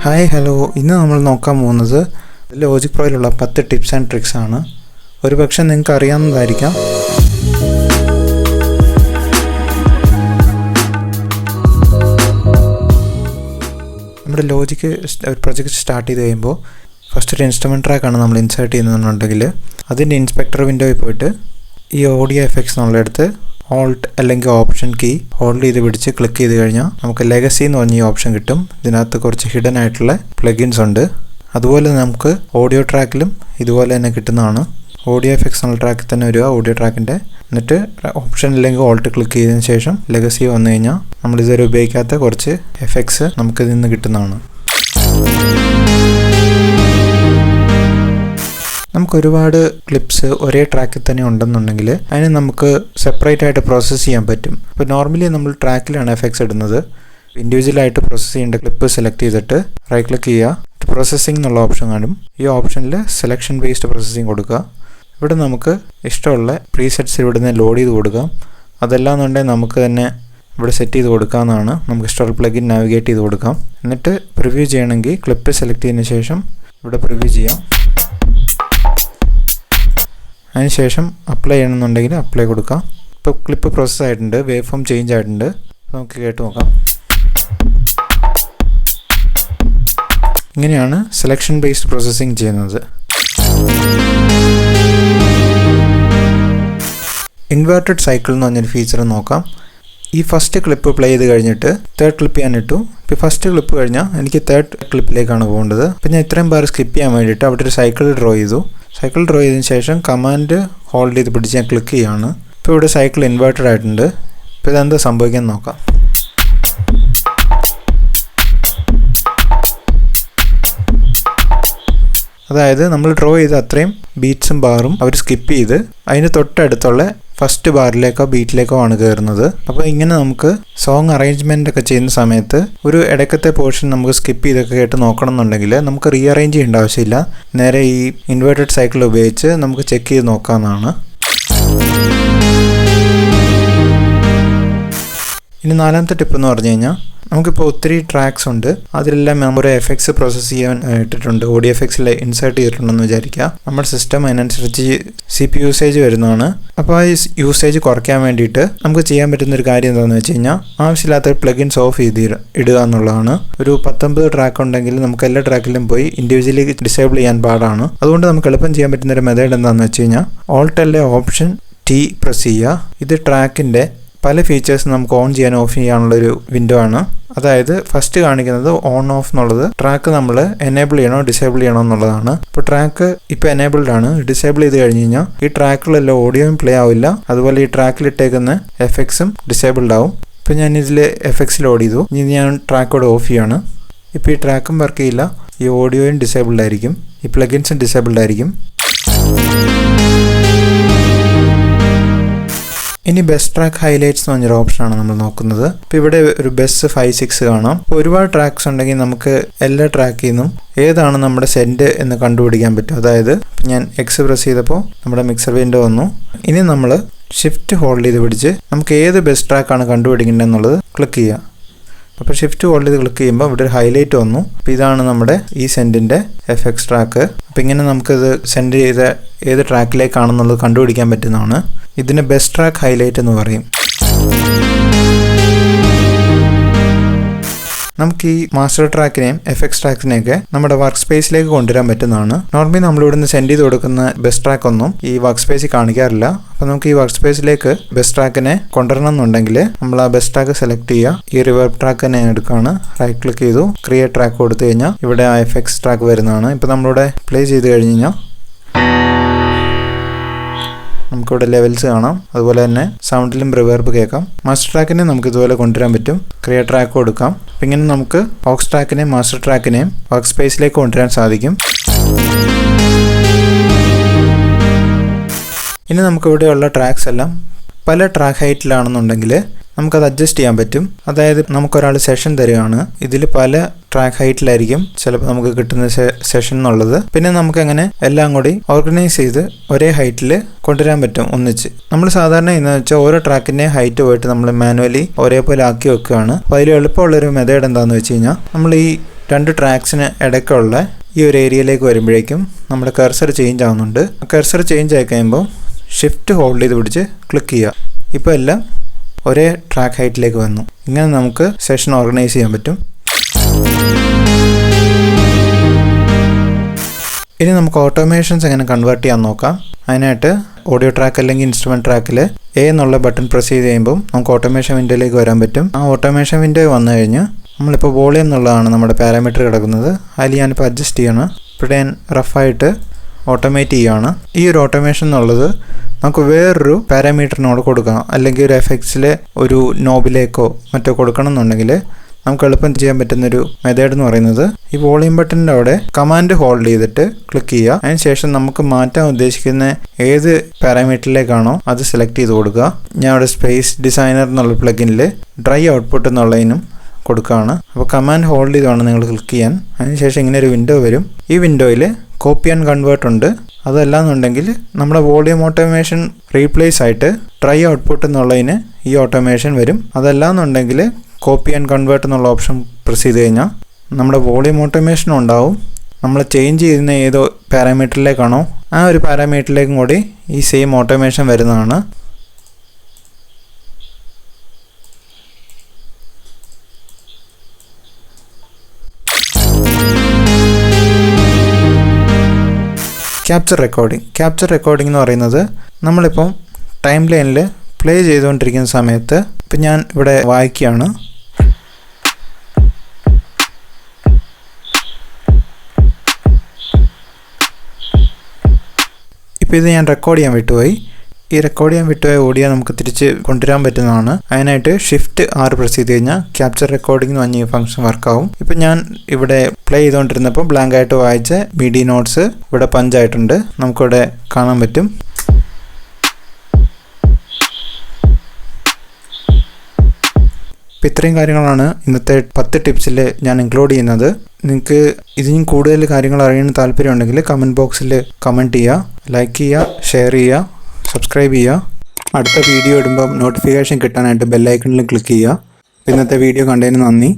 Hi hello, ഇന്ന് നമ്മൾ നോക്കാൻ പോകുന്നത് ലോജിക് പ്രോയിലുള്ള 10 ടിപ്സ് ആൻഡ് ട്രിക്സ് ആണ്. ഒരു പക്ഷേ നിങ്ങൾക്ക് അറിയാവുന്നതായിരിക്കാം. നമ്മുടെ ലോജിക് ഒരു പ്രൊജക്റ്റ് സ്റ്റാർട്ട് ചെയ്ത് കഴിയുമ്പോൾ ഫസ്റ്റ് ഒരു ഇൻസ്ട്രുമെൻറ്റ് ട്രാക്കാണ് നമ്മൾ ഇൻസേർട്ട് ചെയ്യുന്നതെന്നുണ്ടെങ്കിൽ അതിൻ്റെ ഇൻസ്പെക്ടർ വിൻഡോയിൽ പോയിട്ട് ഈ ഓഡിയോ എഫക്ട്സ് നമ്മളെടുത്ത് ഓൾട്ട് അല്ലെങ്കിൽ ഓപ്ഷൻ കീ ഹോൾഡ് ചെയ്ത് പിടിച്ച് ക്ലിക്ക് ചെയ്ത് കഴിഞ്ഞാൽ നമുക്ക് ലെഗസി എന്ന് പറഞ്ഞ ഈ ഓപ്ഷൻ കിട്ടും. ഇതിനകത്ത് കുറച്ച് ഹിഡൻ ആയിട്ടുള്ള പ്ലഗിൻസ് ഉണ്ട്. അതുപോലെ നമുക്ക് ഓഡിയോ ട്രാക്കിലും ഇതുപോലെ തന്നെ കിട്ടുന്നതാണ്. ഓഡിയോ എഫക്ട്സ് എന്നുള്ള ട്രാക്കിൽ തന്നെ വരിക ഓഡിയോ ട്രാക്കിൻ്റെ. എന്നിട്ട് ഓപ്ഷൻ അല്ലെങ്കിൽ ഓൾട്ട് ക്ലിക്ക് ചെയ്തതിന് ശേഷം ലെഗസി വന്നു കഴിഞ്ഞാൽ നമ്മൾ ഇതുവരെ ഉപയോഗിക്കാത്ത കുറച്ച് എഫക്ട്സ് നമുക്കിതിൽ നിന്ന് കിട്ടുന്നതാണ്. നമുക്ക് ഒരുപാട് ക്ലിപ്സ് ഒരേ ട്രാക്കിൽ തന്നെ ഉണ്ടെന്നുണ്ടെങ്കിൽ അതിന് നമുക്ക് സെപ്പറേറ്റ് ആയിട്ട് പ്രോസസ്സ് ചെയ്യാൻ പറ്റും. ഇപ്പോൾ നോർമലി നമ്മൾ ട്രാക്കിലാണ് എഫക്ട്സ് ഇടുന്നത്. ഇൻഡിവിജ്വലായിട്ട് പ്രോസസ്സ് ചെയ്യേണ്ട ക്ലിപ്പ് സെലക്ട് ചെയ്തിട്ട് റൈറ്റ് ക്ലിക്ക് ചെയ്യുക, പ്രോസസ്സിംഗ് എന്നുള്ള ഓപ്ഷൻ കാണും. ഈ ഓപ്ഷനിൽ സെലക്ഷൻ ബേസ്ഡ് പ്രോസസ്സിംഗ് കൊടുക്കുക. ഇവിടെ നമുക്ക് ഇഷ്ടമുള്ള പ്രീസെറ്റ്സ് ഇവിടെ നിന്ന് ലോഡ് ചെയ്ത് കൊടുക്കാം. അതല്ലാന്നുണ്ടെങ്കിൽ നമുക്ക് തന്നെ ഇവിടെ സെറ്റ് ചെയ്ത് കൊടുക്കാവുന്നതാണ്. നമുക്ക് ഇഷ്ടമുള്ള പ്ലഗിൻ നാവിഗേറ്റ് ചെയ്ത് കൊടുക്കാം. എന്നിട്ട് പ്രിവ്യൂ ചെയ്യണമെങ്കിൽ ക്ലിപ്പ് സെലക്ട് ചെയ്തതിന് ശേഷം ഇവിടെ പ്രിവ്യൂ ചെയ്യാം. അതിനുശേഷം അപ്ലൈ ചെയ്യണമെന്നുണ്ടെങ്കിൽ അപ്ലൈ കൊടുക്കാം. ഇപ്പോൾ ക്ലിപ്പ് പ്രോസസ്സ് ആയിട്ടുണ്ട്, വേവ് ഫോം ചേഞ്ച് ആയിട്ടുണ്ട്. നമുക്ക് കേട്ട് നോക്കാം. ഇങ്ങനെയാണ് സെലക്ഷൻ ബേസ്ഡ് പ്രോസസ്സിംഗ് ചെയ്യുന്നത്. ഇൻവേർട്ടഡ് സൈക്കിൾ എന്ന് പറഞ്ഞൊരു ഫീച്ചർ നോക്കാം. ഈ ഫസ്റ്റ് ക്ലിപ്പ് പ്ലേ ചെയ്ത് കഴിഞ്ഞിട്ട് തേർഡ് ക്ലിപ്പ് ഞാൻ ഇട്ടു. ഇപ്പോൾ ഫസ്റ്റ് ക്ലിപ്പ് കഴിഞ്ഞാൽ എനിക്ക് തേർഡ് ക്ലിപ്പിലേക്കാണ് പോകേണ്ടത്. അപ്പോൾ ഞാൻ ഇത്രയും ബാർ സ്കിപ്പ് ചെയ്യാൻ വേണ്ടിയിട്ട് അവിടെ ഒരു സൈക്കിൾ ഡ്രോ ചെയ്തു. സൈക്കിൾ ഡ്രോ ചെയ്തതിന് ശേഷം കമാൻഡ് ഹോൾഡ് ചെയ്ത് പിടിച്ച് ഞാൻ ക്ലിക്ക് ചെയ്യുകയാണ്. ഇപ്പോൾ ഇവിടെ സൈക്കിൾ ഇൻവേർട്ടഡ് ആയിട്ടുണ്ട്. ഇപ്പോൾ ഇതെന്താ സംഭവിക്കാൻ നോക്കാം. അതായത് നമ്മൾ ഡ്രോ ചെയ്ത അത്രയും ബീറ്റ്സും ബാറും അവർ സ്കിപ്പ് ചെയ്ത് അതിന് തൊട്ടടുത്തുള്ള ഫസ്റ്റ് ബാറിലേക്കോ ബീറ്റിലേക്കോ ആണ് കയറുന്നത്. അപ്പോൾ ഇങ്ങനെ നമുക്ക് സോങ് അറേഞ്ച്മെൻ്റ് ഒക്കെ ചെയ്യുന്ന സമയത്ത് ഒരു ഇടയ്ക്കത്തെ പോർഷൻ നമുക്ക് സ്കിപ്പ് ചെയ്തൊക്കെ കേട്ട് നോക്കണം എന്നുണ്ടെങ്കിൽ നമുക്ക് റീഅറേഞ്ച് ചെയ്യേണ്ട ആവശ്യമില്ല. നേരെ ഈ ഇൻവേർട്ടഡ് സൈക്കിൾ ഉപയോഗിച്ച് നമുക്ക് ചെക്ക് ചെയ്ത് നോക്കാവുന്നതാണ്. ഇനി നാലാമത്തെ ടിപ്പ് എന്ന് പറഞ്ഞു കഴിഞ്ഞാൽ നമുക്കിപ്പോൾ ഒത്തിരി ട്രാക്സ് ഉണ്ട്. അതിലെല്ലാം നമ്മുടെ എഫക്ട്സ് പ്രോസസ്സ് ചെയ്യാൻ ഇട്ടിട്ടുണ്ട്. ഓഡിയോ എഫക്ട്സിൽ ഇൻസേർട്ട് ചെയ്തിട്ടുണ്ടെന്ന് വിചാരിക്കുക. നമ്മുടെ സിസ്റ്റം അതിനനുസരിച്ച് CPU യൂസേജ് വരുന്നതാണ്. അപ്പോൾ ആ യൂസേജ് കുറയ്ക്കാൻ വേണ്ടിയിട്ട് നമുക്ക് ചെയ്യാൻ പറ്റുന്നൊരു കാര്യം എന്താണെന്ന് വെച്ച് കഴിഞ്ഞാൽ ആവശ്യമില്ലാത്ത പ്ലഗിൻസ് ഓഫ് ചെയ്ത് ഇടുക എന്നുള്ളതാണ്. ഒരു 19 ട്രാക്ക് ഉണ്ടെങ്കിൽ നമുക്ക് എല്ലാ ട്രാക്കിലും പോയി ഇൻഡിവിജ്വലി ഡിസേബിൾ ചെയ്യാൻ പാടാണ്. അതുകൊണ്ട് നമുക്ക് എളുപ്പം ചെയ്യാൻ പറ്റുന്നൊരു മെത്തേഡ് എന്താണെന്ന് വെച്ച് കഴിഞ്ഞാൽ ഓൾട്ട് അല്ലെ ഓപ്ഷൻ T പ്രസ് ചെയ്യുക. ഇത് ട്രാക്കിൻ്റെ പല ഫീച്ചേഴ്സ് നമുക്ക് ഓൺ ചെയ്യാൻ ഓഫ് ചെയ്യാനുള്ളൊരു വിൻഡോ ആണ്. അതായത് ഫസ്റ്റ് കാണിക്കുന്നത് ഓൺ ഓഫ് എന്നുള്ളത് ട്രാക്ക് നമ്മൾ എനേബിൾ ചെയ്യണോ ഡിസേബിൾ ചെയ്യണോ എന്നുള്ളതാണ്. ഇപ്പോൾ ട്രാക്ക് ഇപ്പോൾ എനേബിൾഡ് ആണ്. ഡിസേബിൾ ചെയ്ത് കഴിഞ്ഞ് കഴിഞ്ഞാൽ ഈ ട്രാക്കിലെല്ലാം ഓഡിയോയും പ്ലേ ആവില്ല. അതുപോലെ ഈ ട്രാക്കിലിട്ടേക്കുന്ന എഫക്ട്സും ഡിസേബിൾഡ് ആവും. ഇപ്പോൾ ഞാൻ ഇതിൽ എഫക്ട്സ് ലോഡ് ചെയ്തു. ഇനി ഞാൻ ട്രാക്കോട് ഓഫ് ചെയ്യാണ്. ഇപ്പോൾ ഈ ട്രാക്കും വർക്ക് ചെയ്യില്ല. ഈ ഓഡിയോയും ഡിസേബിൾഡ് ആയിരിക്കും. ഈ പ്ലഗിൻസും ഡിസേബിൾഡ് ആയിരിക്കും. ഇനി ബെസ്റ്റ് ട്രാക്ക് ഹൈലൈറ്റ്സ് എന്ന് പറഞ്ഞൊരു ഓപ്ഷനാണ് നമ്മൾ നോക്കുന്നത്. ഇപ്പോൾ ഇവിടെ ഒരു ബെസ്റ്റ് 5-6 കാണാം. ഇപ്പോൾ ഒരുപാട് ട്രാക്സ് ഉണ്ടെങ്കിൽ നമുക്ക് എല്ലാ ട്രാക്കിൽ നിന്നും ഏതാണ് നമ്മുടെ സെൻഡ് എന്ന് കണ്ടുപിടിക്കാൻ പറ്റും. അതായത് ഞാൻ X പ്രസ് ചെയ്തപ്പോൾ നമ്മുടെ മിക്സർ വിൻഡോ വന്നു. ഇനി നമ്മൾ ഷിഫ്റ്റ് ഹോൾഡ് ചെയ്ത് പിടിച്ച് നമുക്ക് ഏത് ബെസ്റ്റ് ട്രാക്കാണ് കണ്ടുപിടിക്കേണ്ടതെന്നുള്ളത് ക്ലിക്ക് ചെയ്യുക. അപ്പോൾ ഷിഫ്റ്റ് ഹോൾഡ് ചെയ്ത് ക്ലിക്ക് ചെയ്യുമ്പോൾ ഇവിടെ ഒരു ഹൈലൈറ്റ് വന്നു. അപ്പോൾ ഇതാണ് നമ്മുടെ ഈ സെൻഡിൻ്റെ എഫക്ട്സ് ട്രാക്ക്. അപ്പോൾ ഇങ്ങനെ നമുക്കിത് സെൻഡ് ചെയ്ത ഏത് ട്രാക്കിലേക്കാണെന്നുള്ളത് കണ്ടുപിടിക്കാൻ പറ്റുന്നതാണ്. ഇതിന് ബെസ്റ്റ് ട്രാക്ക് ഹൈലൈറ്റ് എന്ന് പറയും. നമുക്ക് ഈ മാസ്റ്റർ ട്രാക്കിനെയും എഫക്ട്സ് ട്രാക്കിനെയൊക്കെ നമ്മുടെ വർക്ക് സ്പേസിലേക്ക് കൊണ്ടുവരാൻ പറ്റുന്നതാണ്. നോർമലി നമ്മൾ ഇവിടുന്ന് സെൻഡ് ചെയ്ത് കൊടുക്കുന്ന ബെസ്റ്റ് ട്രാക്ക് ഒന്നും ഈ വർക്ക് സ്പേസിൽ കാണിക്കാറില്ല. അപ്പോൾ നമുക്ക് ഈ വർക്ക് സ്പേസിലേക്ക് ബെസ്റ്റ് ട്രാക്കിനെ കൊണ്ടുവരണം എന്നുണ്ടെങ്കിൽ നമ്മൾ ആ ബെസ്റ്റ് ട്രാക്ക് സെലക്ട് ചെയ്യുക. ഈ റിവേർബ് ട്രാക്ക് തന്നെ എടുക്കുകയാണ്. റൈറ്റ് ക്ലിക്ക് ചെയ്തു ക്രിയേറ്റ് ട്രാക്ക് കൊടുത്തു കഴിഞ്ഞാൽ ഇവിടെ ആ എഫക്ട്സ് ട്രാക്ക് വരുന്നതാണ്. ഇപ്പോൾ നമ്മളിവിടെ പ്ലേ ചെയ്ത് കഴിഞ്ഞ് കഴിഞ്ഞാൽ നമുക്കിവിടെ ലെവൽസ് കാണാം. അതുപോലെ തന്നെ സൗണ്ടിലും റിവേർബ് കേൾക്കാം. മാസ്റ്റർ ട്രാക്കിനെ നമുക്ക് ഇതുപോലെ കൊണ്ടുവരാൻ പറ്റും. ക്രിയേറ്റ് ട്രാക്ക് കൊടുക്കാം. അപ്പം ഇങ്ങനെ നമുക്ക് ഓക്സ് ട്രാക്കിനെയും മാസ്റ്റർ ട്രാക്കിനെയും വർക്ക് സ്പേസിലേക്ക് കൊണ്ടുവരാൻ സാധിക്കും. ഇനി നമുക്കിവിടെയുള്ള ട്രാക്സ് എല്ലാം പല ട്രാക്ക് ഹൈറ്റിലാണെന്നുണ്ടെങ്കിൽ നമുക്കത് അഡ്ജസ്റ്റ് ചെയ്യാൻ പറ്റും. അതായത് നമുക്കൊരാൾ സെഷൻ തരികയാണ്. ഇതിൽ പല ട്രാക്ക് ഹൈറ്റിലായിരിക്കും ചിലപ്പോൾ നമുക്ക് കിട്ടുന്ന സെഷൻ എന്നുള്ളത്. പിന്നെ നമുക്ക് അങ്ങനെ എല്ലാം കൂടി ഓർഗനൈസ് ചെയ്ത് ഒരേ ഹൈറ്റിൽ കൊണ്ടുവരാൻ പറ്റും ഒന്നിച്ച്. നമ്മൾ സാധാരണ എന്ന് വെച്ചാൽ ഓരോ ട്രാക്കിൻ്റെ ഹൈറ്റ് പോയിട്ട് നമ്മൾ മാനുവലി ഒരേപോലെ ആക്കി വെക്കുകയാണ്. അപ്പോൾ അതിൽ എളുപ്പമുള്ളൊരു മെത്തേഡ് എന്താണെന്ന് വെച്ച് കഴിഞ്ഞാൽ നമ്മൾ ഈ രണ്ട് ട്രാക്സിന് ഇടയ്ക്കുള്ള ഈ ഒരു ഏരിയയിലേക്ക് വരുമ്പോഴേക്കും നമ്മുടെ കർസർ ചേഞ്ച് ആവുന്നുണ്ട്. കർസർ ചേഞ്ച് ആയി കഴിയുമ്പോൾ ഷിഫ്റ്റ് ഹോൾഡ് ചെയ്ത് പിടിച്ച് ക്ലിക്ക് ചെയ്യുക. ഇപ്പോൾ എല്ലാം ഒരേ ട്രാക്ക് ഹൈറ്റിലേക്ക് വന്നു. ഇങ്ങനെ നമുക്ക് സെഷൻ ഓർഗനൈസ് ചെയ്യാൻ പറ്റും. ഇനി നമുക്ക് ഓട്ടോമേഷൻസ് എങ്ങനെ കൺവേർട്ട് ചെയ്യാൻ നോക്കാം. അതിനായിട്ട് ഓഡിയോ ട്രാക്ക് അല്ലെങ്കിൽ ഇൻസ്ട്രുമെൻറ്റ് ട്രാക്കിൽ എ എന്നുള്ള ബട്ടൺ പ്രസ് ചെയ്ത് കഴിയുമ്പോൾ നമുക്ക് ഓട്ടോമേഷൻ വിൻഡോയിലേക്ക് വരാൻ പറ്റും. ആ ഓട്ടോമേഷൻ വിൻഡോ വന്നു കഴിഞ്ഞ് നമ്മളിപ്പോൾ വോളിയം എന്നുള്ളതാണ് നമ്മുടെ പാരാമീറ്റർ കിടക്കുന്നത്. അതിൽ ഞാനിപ്പോൾ അഡ്ജസ്റ്റ് ചെയ്യാണ്. ഇവിടെ ഞാൻ റഫായിട്ട് ഓട്ടോമേറ്റ് ചെയ്യുകയാണ്. ഈ ഒരു ഓട്ടോമേഷൻ എന്നുള്ളത് നമുക്ക് വേറൊരു പാരാമീറ്ററിനോട് കൊടുക്കാം. അല്ലെങ്കിൽ ഒരു എഫക്ട്സിലെ ഒരു നോബിലേക്കോ മറ്റോ കൊടുക്കണം എന്നുണ്ടെങ്കിൽ നമുക്ക് എളുപ്പം ചെയ്യാൻ പറ്റുന്നൊരു മെത്തേഡ് എന്ന് പറയുന്നത് ഈ വോളിയം ബട്ടണിൻ്റെ അവിടെ കമാൻഡ് ഹോൾഡ് ചെയ്തിട്ട് ക്ലിക്ക് ചെയ്യുക. അതിനുശേഷം നമുക്ക് മാറ്റാൻ ഉദ്ദേശിക്കുന്ന ഏത് പാരാമീറ്ററിലേക്കാണോ അത് സെലക്ട് ചെയ്ത് കൊടുക്കുക. ഞാൻ അവിടെ സ്പേസ് ഡിസൈനർ എന്നുള്ള പ്ലഗിനിൽ ഡ്രൈ ഔട്ട്പുട്ട് എന്നുള്ളതിനും കൊടുക്കുകയാണ്. അപ്പോൾ കമാൻഡ് ഹോൾഡ് ചെയ്താണ് നിങ്ങൾ ക്ലിക്ക് ചെയ്യാൻ. അതിനുശേഷം ഇങ്ങനെ ഒരു വിൻഡോ വരും. ഈ വിൻഡോയിൽ കോപ്പി ആൻഡ് കൺവേർട്ട് ഉണ്ട്. അതല്ലാന്നുണ്ടെങ്കിൽ നമ്മുടെ വോളിയം ഓട്ടോമേഷൻ റീപ്ലേസ് ആയിട്ട് ഡ്രൈ ഔട്ട്പുട്ട് എന്നുള്ളതിന് ഈ ഓട്ടോമേഷൻ വരും. അതല്ലാന്നുണ്ടെങ്കിൽ കോപ്പി ആൻഡ് കൺവേർട്ട് എന്നുള്ള ഓപ്ഷൻ പ്രസ് ചെയ്ത് കഴിഞ്ഞാൽ നമ്മുടെ വോളിയം ഓട്ടോമേഷനും ഉണ്ടാവും. നമ്മൾ ചേഞ്ച് ചെയ്യുന്ന ഏതോ പാരാമീറ്ററിലേക്കാണോ ആ ഒരു പാരാമീറ്ററിലേക്കും കൂടി ഈ സെയിം ഓട്ടോമേഷൻ വരുന്നതാണ്. ക്യാപ്ചർ റെക്കോർഡിംഗ് എന്ന് പറയുന്നത് നമ്മളിപ്പം ടൈം ലൈനിൽ പ്ലേ ചെയ്തുകൊണ്ടിരിക്കുന്ന സമയത്ത് ഇപ്പം ഞാൻ ഇവിടെ വായിക്കുകയാണ്. ഇപ്പോൾ ഇത് ഞാൻ റെക്കോർഡ് ചെയ്യാൻ വിട്ടുപോയി. ഈ റെക്കോർഡ് ചെയ്യാൻ വിട്ടുപോയ ഓഡിയോ നമുക്ക് തിരിച്ച് കൊണ്ടുവരാൻ പറ്റുന്നതാണ്. അതിനായിട്ട് ഷിഫ്റ്റ് 6 പ്രസ് ചെയ്ത് കഴിഞ്ഞാൽ ക്യാപ്ചർ റെക്കോർഡിംഗ് എന്ന് പറഞ്ഞ ഈ ഫംഗ്ഷൻ വർക്കാവും. ഇപ്പം ഞാൻ ഇവിടെ പ്ലേ ചെയ്തുകൊണ്ടിരുന്നപ്പോൾ ബ്ലാങ്ക് ആയിട്ട് വായിച്ച MIDI നോട്ട്സ് ഇവിടെ പഞ്ചായിട്ടുണ്ട്. നമുക്കിവിടെ കാണാൻ പറ്റും. അപ്പോൾ ഇത്രയും കാര്യങ്ങളാണ് ഇന്നത്തെ 10 ടിപ്സിൽ ഞാൻ ഇൻക്ലൂഡ് ചെയ്യുന്നത്. നിങ്ങൾക്ക് ഇതിനും കൂടുതൽ കാര്യങ്ങൾ അറിയാൻ താല്പര്യമുണ്ടെങ്കിൽ കമൻറ്റ് ബോക്സിൽ കമൻറ്റ് ചെയ്യുക, ലൈക്ക് ചെയ്യുക, ഷെയർ ചെയ്യുക, സബ്സ്ക്രൈബ് ചെയ്യുക. അടുത്ത വീഡിയോ ഇടുമ്പം നോട്ടിഫിക്കേഷൻ കിട്ടാനായിട്ട് ബെല്ലൈക്കണിൽ ക്ലിക്ക് ചെയ്യുക. ഇന്നത്തെ വീഡിയോ കണ്ടതിന് നന്ദി.